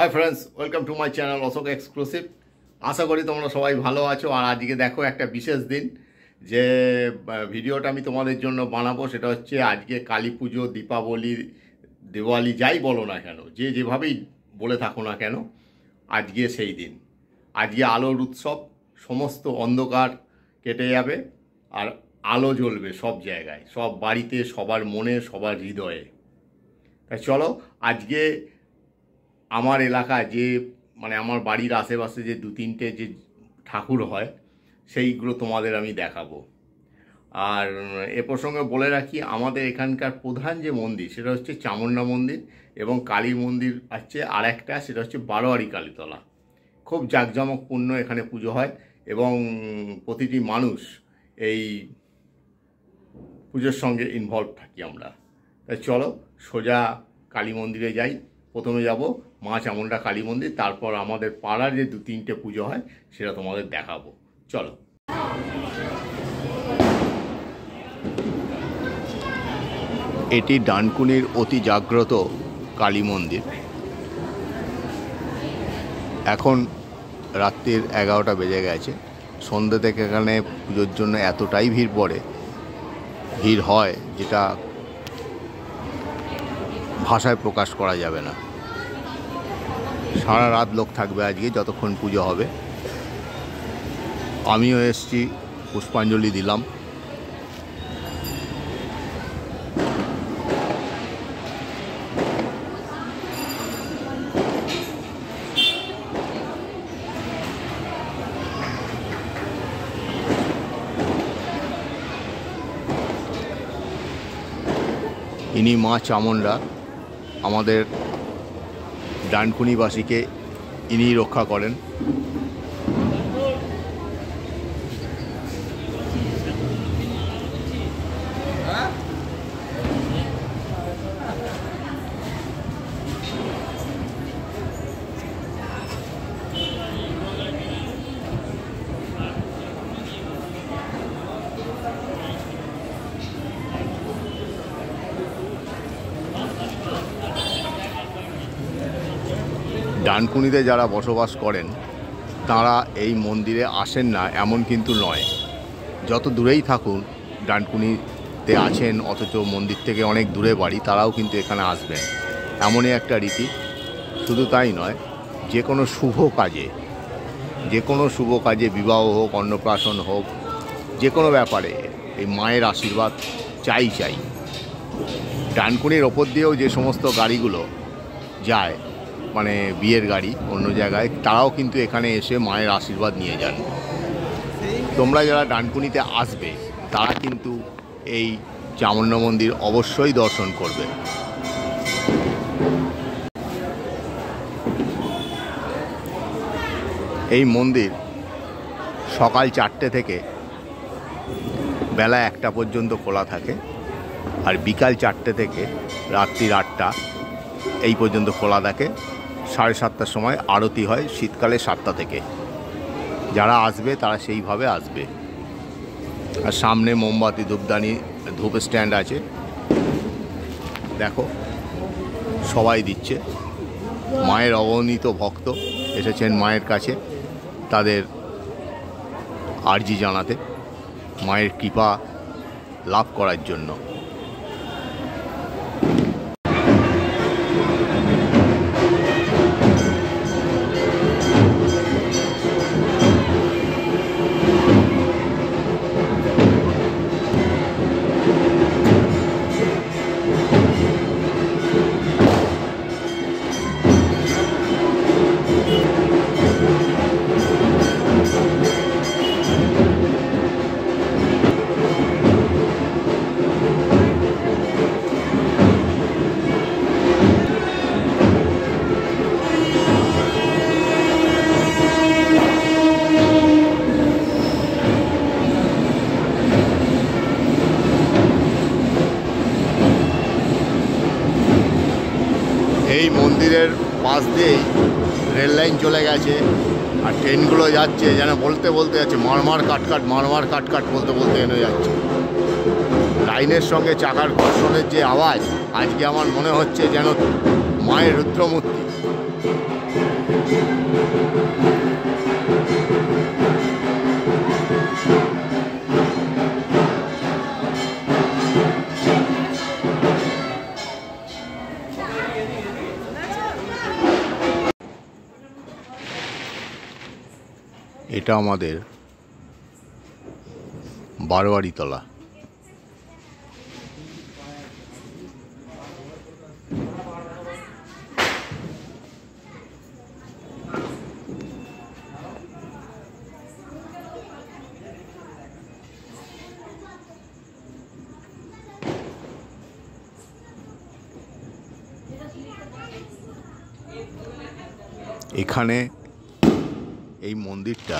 High friends, welcome to my channel Ashok exclusive. আশা করি তোমরা সবাই ভালো আছো। আর আজকে দেখো একটা বিশেষ দিন, যে ভিডিওটা আমি তোমাদের জন্য বানাবো সেটা হচ্ছে আজকে কালী পুজো, দীপাবলি, দিওয়ালি যাই বলো না কেন, যে যেভাবেই বলে থাকো না কেন, আজকে সেই দিন। আজকে আলোর উৎসব, সমস্ত অন্ধকার কেটে যাবে আর আলো জ্বলবে সব জায়গায়, সব বাড়িতে, সবার মনে, সবার হৃদয়ে। তাই চলো আজকে আমার এলাকায় যে আমার বাড়ির আশেপাশে যে দু তিনটে যে ঠাকুর হয় সেইগুলো তোমাদের আমি দেখাবো। আর এ প্রসঙ্গে বলে রাখি, আমাদের এখানকার প্রধান যে মন্দির সেটা হচ্ছে চামুণ্ডা মন্দির, এবং কালী মন্দির আছে আর একটা, সেটা হচ্ছে বারোয়ারি কালীতলা। খুব জাঁকজমকপূর্ণ এখানে পুজো হয় এবং প্রতিটি মানুষ এই পুজোর সঙ্গে ইনভলভ থাকি আমরা। তাই চলো সোজা কালী মন্দিরে যাই। প্রথমে যাব মা চামুণ্ডা কালী মন্দির, তারপর আমাদের পাড়ার যে দু তিনটে পুজো হয় সেটা তোমাদের দেখাবো। চলো। এটি ডানকুনির অতি জাগ্রত কালী মন্দির। এখন রাত্রির 11টা বেজে গেছে। সন্ধ্যে থেকে এখানে পুজোর জন্য এতটাই ভিড় হয় যেটা ভাষায় প্রকাশ করা যাবে না। সারা রাত লোক থাকবে আজকে যতক্ষণ পুজো হবে। আমিও এসছি, পুষ্পাঞ্জলি দিলাম। ইনি মা চামুণ্ডা, আমাদের ডানকুনিবাসীকে ইনি রক্ষা করেন। ডানকুনিতে যারা বসবাস করেন তারা এই মন্দিরে আসেন না এমন কিন্তু নয়। যত দূরেই থাকুন, ডানকুনিতে আছেন অথচ মন্দির থেকে অনেক দূরে বাড়ি, তারাও কিন্তু এখানে আসবেন, এমনই একটা রীতি। শুধু তাই নয়, যে কোনো শুভ কাজে, বিবাহ হোক, অন্নপ্রাশন হোক, যে কোনো ব্যাপারে এই মায়ের আশীর্বাদ চাই। ডানকুনির ওপর দিয়েও যে সমস্ত গাড়িগুলো যায়, বিয়ের গাড়ি অন্য জায়গায়, তারাও কিন্তু এখানে এসে মায়ের আশীর্বাদ নিয়ে যান। তোমরা যারা ডানকুনিতে আসবে তারা কিন্তু এই চামুণ্ডা মন্দির অবশ্যই দর্শন করবে। এই মন্দির সকাল 4টে থেকে বেলা 1টা পর্যন্ত খোলা থাকে, আর বিকাল 4টে থেকে রাত্রি 8টা এই পর্যন্ত খোলা থাকে। 7:30টার সময় আরতি হয়, শীতকালে 7টা থেকে। যারা আসবে তারা সেইভাবে আসবে। আর সামনে মোমবাতি, ধূপদানি, ধূপ স্ট্যান্ড আছে, দেখো সবাই দিচ্ছে। মায়ের অগণিত ভক্ত এসেছেন মায়ের কাছে তাদের আর্জি জানাতে, মায়ের কৃপা লাভ করার জন্য। এই মন্দিরের পাশ দিয়েই রেল লাইন চলে গেছে, আর ট্রেনগুলো যাচ্ছে যেন বলতে যাচ্ছে মারমার কাটকাট বলতে এনে যাচ্ছে। লাইনের সঙ্গে চাকার ঘর্ষণের যে আওয়াজ, আজকে আমার মনে হচ্ছে যেন মায়ের রুদ্রমূর্তি। এটা আমাদের বারোয়ারিতলা। এখানে এই মন্দিরটা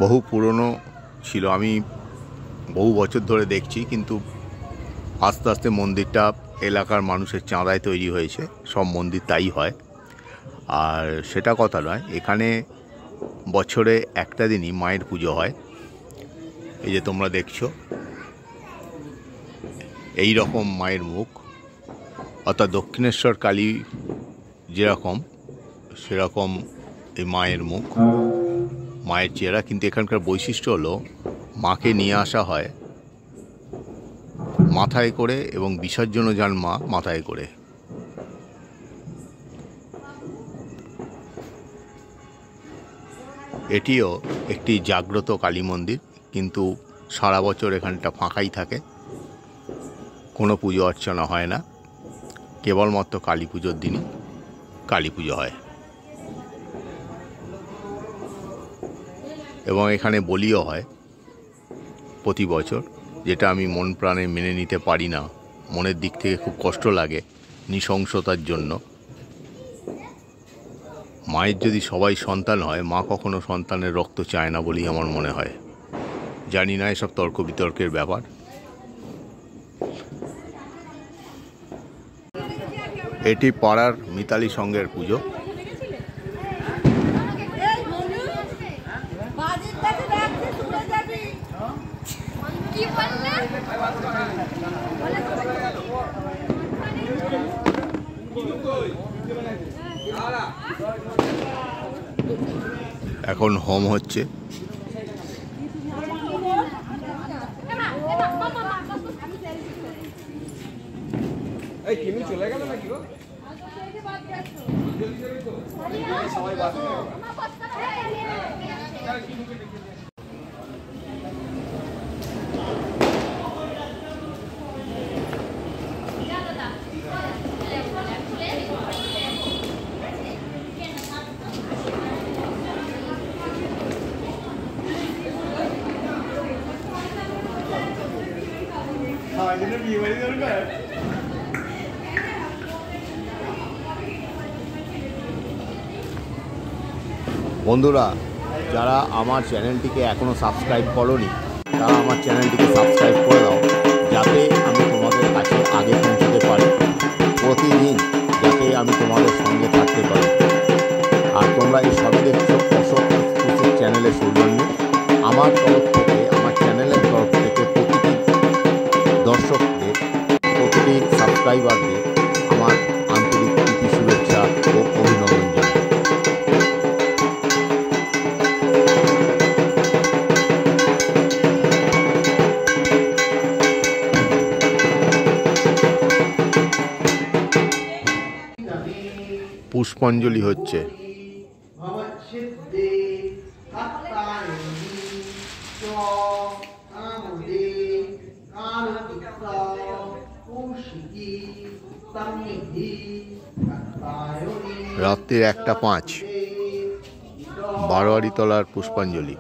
বহু পুরনো ছিল, আমি বহু বছর ধরে দেখছি, কিন্তু আস্তে আস্তে মন্দিরটা এলাকার মানুষের চাঁদায় তৈরি হয়েছে। সব মন্দির তাই হয়, আর সেটা কথা নয়। এখানে বছরে একটা দিনই মায়ের পুজো হয়। এই যে তোমরা দেখছো, এই রকম মায়ের মুখ, অর্থাৎ দক্ষিণেশ্বর কালী যেরকম সেরকম এই মায়ের মুখ, মায়ের চেহারা। কিন্তু এখানকার বৈশিষ্ট্য হলো মাকে নিয়ে আসা হয় মাথায় করে এবং বিসর্জনও যান মা মাথায় করে। এটিও একটি জাগ্রত কালী মন্দির, কিন্তু সারা বছর এখানটা ফাঁকাই থাকে, কোনো পুজো অর্চনা হয় না। কেবলমাত্র কালী পুজোর দিনই কালী পুজো হয়। এবং এখানে বলিও হয় প্রতি বছর, যেটা আমি মন প্রাণে মেনে নিতে পারি না। মনের দিক থেকে খুব কষ্ট লাগে নৃশংসতার জন্য। মায়ের যদি সবাই সন্তান হয়, মা কখনো সন্তানের রক্ত চায় না বলেই আমার মনে হয়। জানি না, এসব তর্ক বিতর্কের ব্যাপার। এটি পাড়ার মিতালি সংঘের পুজো। এখন হোম হচ্ছে। চলে গেল নাকি গো? বন্ধুরা, যারা আমার চ্যানেলটিকে এখনও সাবস্ক্রাইব করোনি, তারা আমার চ্যানেলটিকে সাবস্ক্রাইব করে দাও, যাতে আমি তোমাদের কাছে আগে পৌঁছতে পারি, প্রতিদিন যাতে আমি তোমাদের সঙ্গে থাকতে পারি। আর তোমরা এই সবই দেখছো অশোক এক্সক্লুসিভ চ্যানেলের সৌজন্যে। আমার তরফ থেকে, আমার চ্যানেলের তরফ থেকে প্রতিটি দর্শকদের, প্রতিটি সাবস্ক্রাইবারদের আমার আন্তরিক প্রীতি, শুভেচ্ছা ও অভিনন্দন জানাই। পুষ্পাঞ্জলি হচ্ছে। রাত্রির 1:05 বারোয়ারিতলার পুষ্পাঞ্জলি।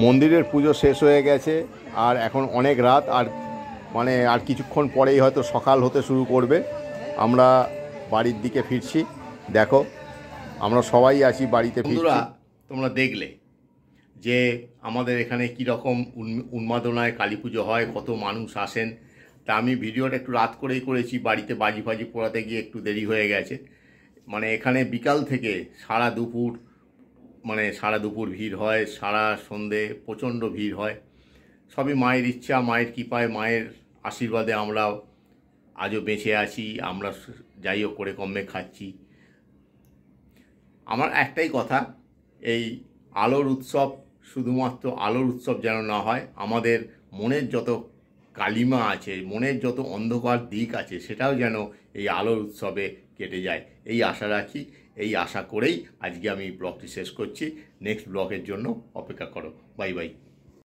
মন্দিরের পুজো শেষ হয়ে গেছে, আর এখন অনেক রাত, আর আর কিছুক্ষণ পরেই হয়তো সকাল হতে শুরু করবে। আমরা বাড়ির দিকে ফিরছি। দেখো, আমরা সবাই আছি বাড়িতে ফিরছি। তোমরা দেখলে যে আমাদের এখানে কীরকম উন্মাদনায় কালী পুজো হয়, কত মানুষ আসেন। তা আমি ভিডিওটা একটু রাত করেই করেছি, বাড়িতে বাজি ফাজি পোড়াতে গিয়ে একটু দেরি হয়ে গেছে। মানে এখানে বিকাল থেকে সারা দুপুর ভিড় হয়, সারা সন্ধে প্রচণ্ড ভিড় হয়। সবই মায়ের ইচ্ছা, মায়ের কৃপায়, মায়ের আশীর্বাদে আমরা আজও বেঁচে আছি। আমরা যাই হোক করে কমে খাচ্ছি। আমার একটাই কথা, এই আলোর উৎসব শুধুমাত্র আলোর উৎসব যেন না হয়, আমাদের মনের যত কালিমা আছে, মনের যত অন্ধকার দিক আছে, সেটাও যেন এই আলোর উৎসবে কেটে যায়, এই আশা রাখি। এই আশা করেই আজকে আমি ব্লগটি শেষ করছি। নেক্সট ব্লগের জন্য অপেক্ষা করো। Bye bye.